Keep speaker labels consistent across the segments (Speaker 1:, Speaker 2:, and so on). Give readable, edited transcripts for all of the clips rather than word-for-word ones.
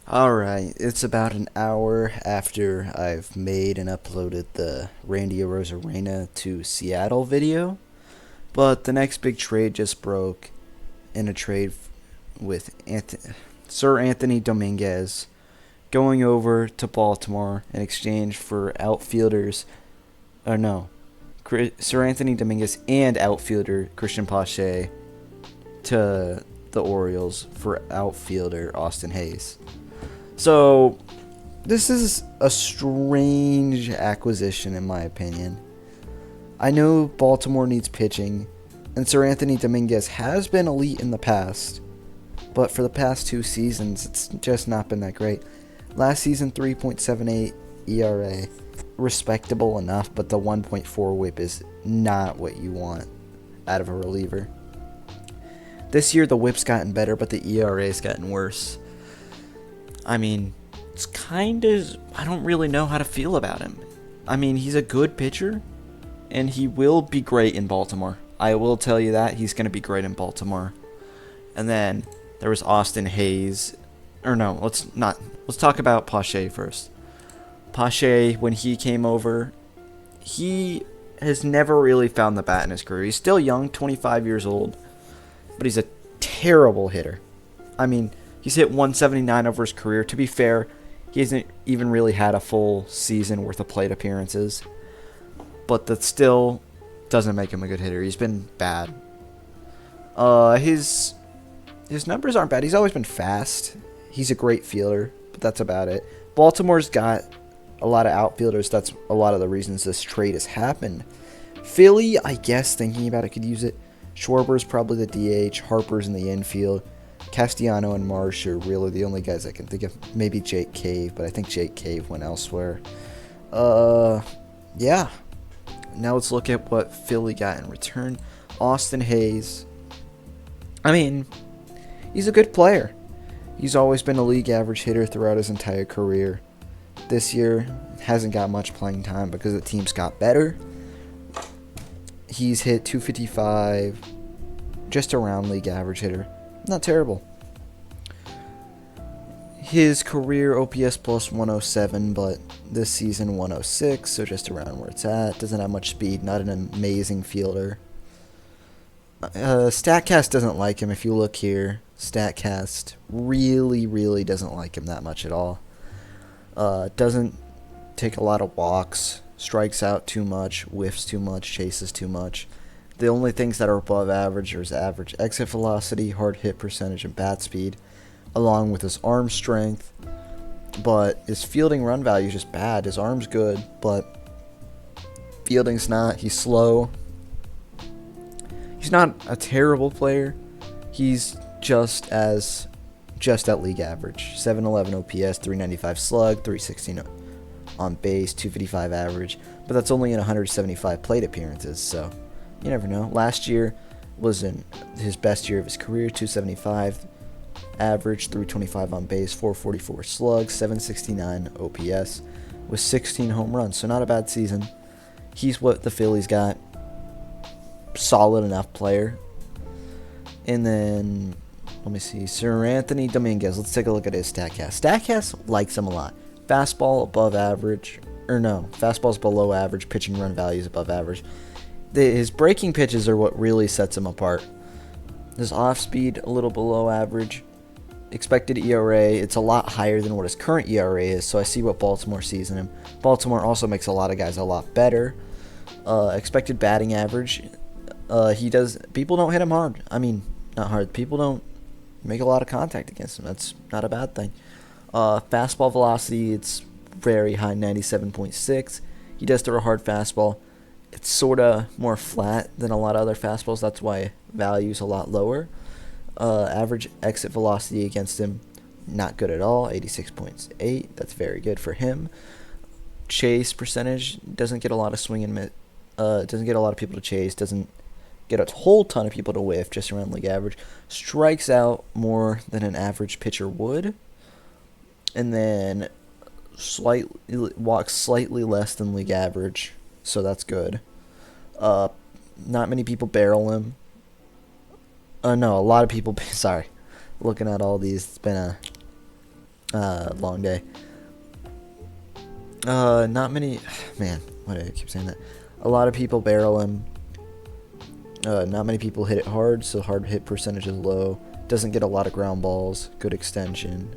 Speaker 1: Alright, it's about an hour after I've made and uploaded the Randy Arozarena to Seattle video, but the next big trade just broke in a trade with Sir Anthony Dominguez going over to Baltimore in exchange for outfielders, or no, Sir Anthony Dominguez and outfielder Cristian Pache to the Orioles for outfielder Austin Hayes. So, this is a strange acquisition, in my opinion. I know Baltimore needs pitching, and Sir Anthony Dominguez has been elite in the past, but for the past 2 seasons, it's just not been that great. Last season, 3.78 ERA, respectable enough, but the 1.4 whip is not what you want out of a reliever. This year, the whip's gotten better, but the ERA's gotten worse. I mean, it's kind of, I don't really know how to feel about him. I mean, he's a good pitcher, and he will be great in Baltimore. I will tell you that. He's going to be great in Baltimore. And then there was Austin Hayes. Or no, let's talk about Pache first. Pache, when he came over, he has never really found the bat in his career. He's still young, 25 years old, but he's a terrible hitter. I mean, he's hit 179 over his career. To be fair, he hasn't even really had a full season worth of plate appearances. But that still doesn't make him a good hitter. He's been bad. His numbers aren't bad. He's always been fast. He's a great fielder, but that's about it. Baltimore's got a lot of outfielders. That's a lot of the reasons this trade has happened. Philly, I guess, thinking about it, could use it. Schwarber's probably the DH. Harper's in the infield. Castellano and Marsh are really the only guys I can think of. Maybe Jake Cave, but I think Jake Cave went elsewhere. Yeah. Now let's look at what Philly got in return. Austin Hayes. I mean, he's a good player. He's always been a league average hitter throughout his entire career. This year, hasn't got much playing time because the team's got better. He's hit 255, just around league average hitter. Not terrible. His career OPS plus 107, but this season 106, so just around where it's at. Doesn't have much speed, not an amazing fielder. StatCast doesn't like him. If you look here, StatCast really doesn't like him that much at all. Doesn't take a lot of walks, strikes out too much, whiffs too much, chases too much. The only things that are above average are his average exit velocity, hard hit percentage, and bat speed, along with his arm strength. But his fielding run value is just bad. His arm's good, but fielding's not. He's slow. He's not a terrible player. He's just at league average. 711 OPS, 395 slug, 316 on base, 255 average. But that's only in 175 plate appearances, so you never know. Last year was in his best year of his career, 275 average, 325 on base, 444 slug, 769 OPS with 16 home runs. So not a bad season. He's what the Phillies got. Solid enough player. And then, let me see, Seranthony Dominguez. Let's take a look at his StatCast. StatCast likes him a lot. Fastball above average. Or no, fastball's below average. Pitching run value is above average. His breaking pitches are what really sets him apart. His off speed a little below average. Expected ERA, it's a lot higher than what his current ERA is, so I see what Baltimore sees in him. Baltimore also makes a lot of guys a lot better. Expected batting average, people don't hit him hard. I mean, not hard. People don't make a lot of contact against him. That's not a bad thing. Fastball velocity, it's very high, 97.6. He does throw a hard fastball. It's sort of more flat than a lot of other fastballs. That's why value's a lot lower. Average exit velocity against him, not good at all, 86.8. That's very good for him. Chase percentage, doesn't get a lot of swing and miss. Doesn't get a lot of people to chase. Doesn't get a whole ton of people to whiff, just around league average. Strikes out more than an average pitcher would. And then walks slightly less than league average, so that's good. Not many people barrel him. No, a lot of people. Sorry, looking at all these, it's been Long day. Not many. Man, why do I keep saying that? A lot of people barrel him. Not many people hit it hard, so hard hit percentage is low. Doesn't get a lot of ground balls. Good extension.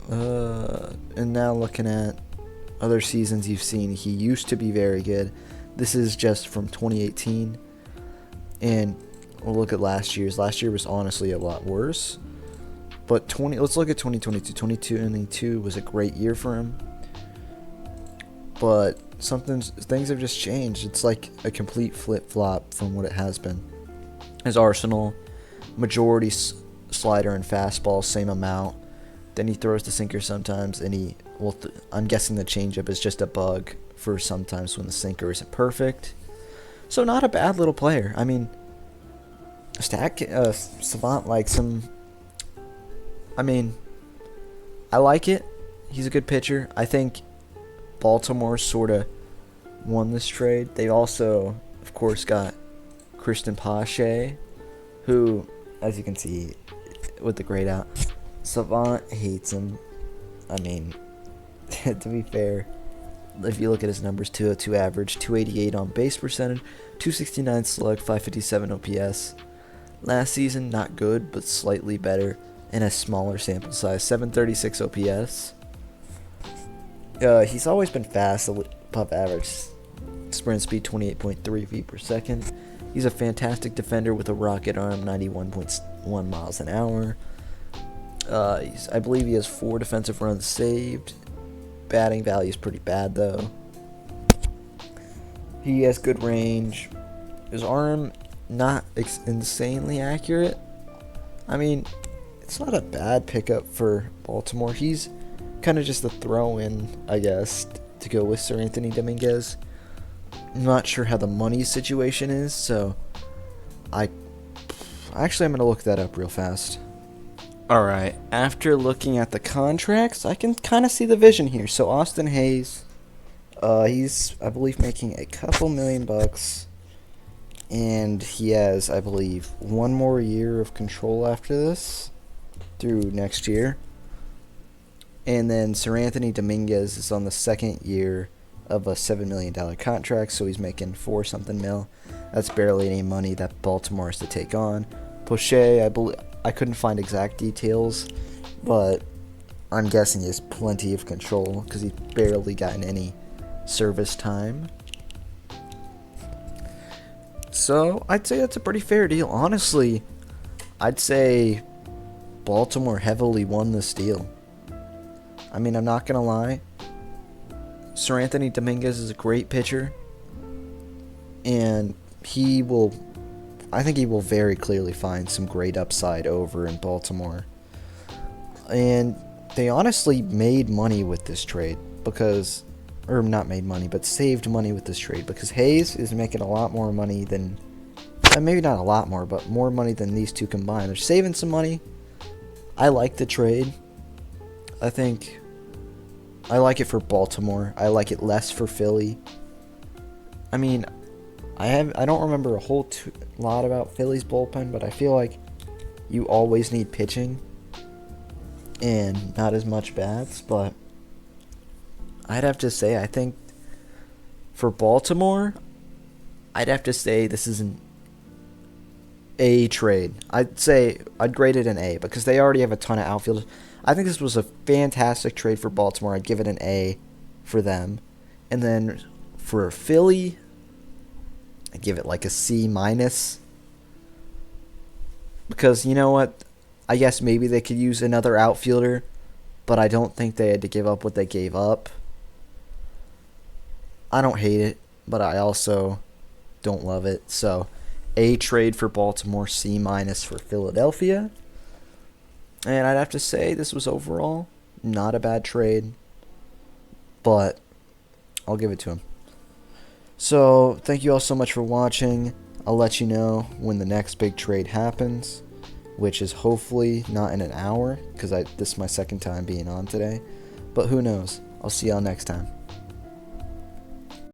Speaker 1: And now looking at other seasons you've seen, he used to be very good. This is just from 2018. And we'll look at last year's. Last year was honestly a lot worse. But let's look at 2022. 2022 was a great year for him. But things have just changed. It's like a complete flip-flop from what it has been. His arsenal, majority slider and fastball, same amount. Then he throws the sinker sometimes, and I'm guessing the changeup is just a bug for sometimes when the sinker isn't perfect. So not a bad little player. I mean, Savant likes him. I mean, I like it. He's a good pitcher. I think Baltimore sort of won this trade. They also, of course, got Cristian Pache, who, as you can see, with the grade out, Savant hates him. I mean, to be fair, if you look at his numbers, 202 average, 288 on base percentage, 269 slug, 557 OPS. Last season, not good, but slightly better, and a smaller sample size, 736 OPS. He's always been fast, above average sprint speed, 28.3 feet per second. He's a fantastic defender with a rocket arm, 91.1 miles an hour. I believe he has 4 defensive runs saved. Batting value is pretty bad, though. He has good range. His arm, not insanely accurate. I mean, it's not a bad pickup for Baltimore. He's kind of just a throw-in, I guess, to go with Seranthony Dominguez. I'm not sure how the money situation is, so I'm going to look that up real fast. Alright, after looking at the contracts, I can kind of see the vision here. So Austin Hayes, he's, I believe, making a couple $1,000,000. And he has, I believe, 1 more year of control after this, through next year. And then Seranthony Dominguez is on the 2nd year of a $7 million contract, so he's making 4-something mil. That's barely any money that Baltimore has to take on. Pache, I couldn't find exact details, but I'm guessing he has plenty of control because he's barely gotten any service time. So I'd say that's a pretty fair deal. Honestly, I'd say Baltimore heavily won this deal. I mean, I'm not going to lie. Seranthony Dominguez is a great pitcher, and I think he will very clearly find some great upside over in Baltimore. And they honestly made money with this trade or not made money, but saved money with this trade because Hayes is making a lot more money than, maybe not a lot more, but more money than these two combined. They're saving some money. I like the trade. I think I like it for Baltimore. I like it less for Philly. I mean, I don't remember a whole lot about Philly's bullpen, but I feel like you always need pitching and not as much bats. But I'd have to say, I think for Baltimore, I'd have to say this is an A trade. I'd grade it an A because they already have a ton of outfielders. I think this was a fantastic trade for Baltimore. I'd give it an A for them. And then for Philly, I'd give it like a C-. Because you know what? I guess maybe they could use another outfielder, but I don't think they had to give up what they gave up. I don't hate it, but I also don't love it. So, A trade for Baltimore, C- for Philadelphia. And I'd have to say this was overall not a bad trade, but I'll give it to him. So, thank you all so much for watching. I'll let you know when the next big trade happens, which is hopefully not in an hour, because this is my second time being on today. But who knows? I'll see y'all next time.